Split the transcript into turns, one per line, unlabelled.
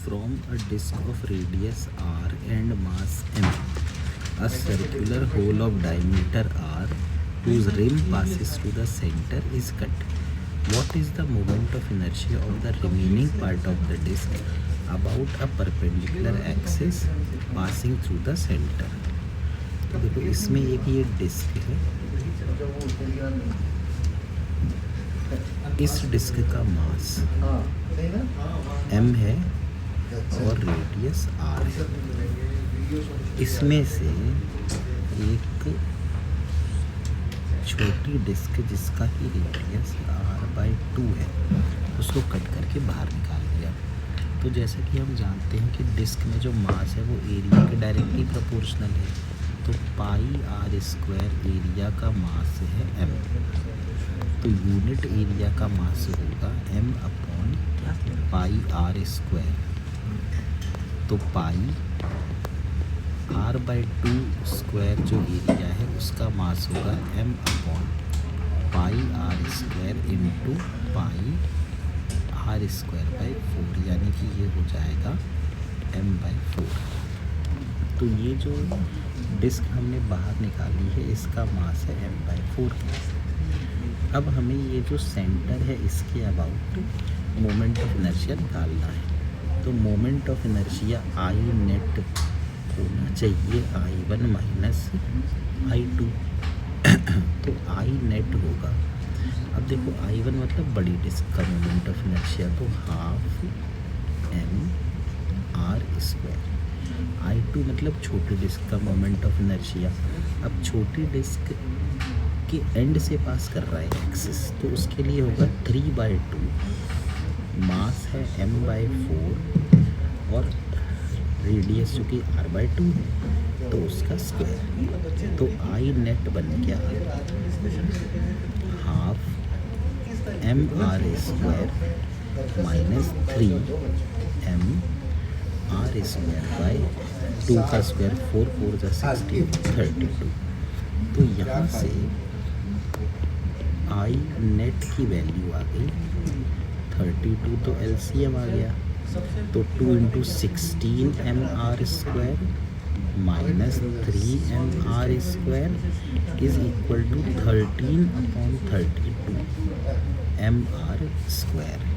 from a disk of radius r and mass m, a circular hole of diameter r whose rim passes through the center is cut. What is the moment of inertia of the remaining part of the disk about a perpendicular axis passing through the center? तो देखो इसमें एक ये disc है, इस disc का मास m है और रेडियस r है। इसमें से एक छोटी डिस्क जिसका कि रेडियस r/2 है, उसको कट करके बाहर निकाल दिया। तो जैसा कि हम जानते हैं कि डिस्क में जो मास है वो एरिया के डायरेक्टली प्रोपोर्शनल है, तो πr² एरिया का मास है m। तो यूनिट एरिया का मास होगा m/πr²। तो पाई r/2² जो एरिया है उसका मास होगा m/πr² इंटू πr²/4, यानी कि ये हो जाएगा m/4। तो ये जो डिस्क हमने बाहर निकाली है इसका मास है m/4। अब हमें ये जो सेंटर है इसके अबाउट मोमेंट ऑफ इनर्शिया निकालना है। तो moment of inertia I net होना चाहिए I1 माइनस I2। तो आई नेट होगा, अब देखो I1 मतलब बड़ी डिस्क का मोमेंट ऑफ इनर्शिया, तो ½ mr²। I2 मतलब छोटी डिस्क का मोमेंट ऑफ इनर्शिया। अब छोटी डिस्क के एंड से पास कर रहा है एक्सिस, तो उसके लिए होगा 3/2। मास है m/4 और रेडियस जो कि r/2 है, तो उसका स्क्वायर। तो आई नेट बन गया ½ mr² माइनस 3 mr²/2 का स्क्वायर, 4 4 16 32। तो यहाँ से आई नेट की वैल्यू आ गई 32, तो LCM आ गया। तो 2 × 16 mr² minus 3 mr² is equal to 13/32 mr²।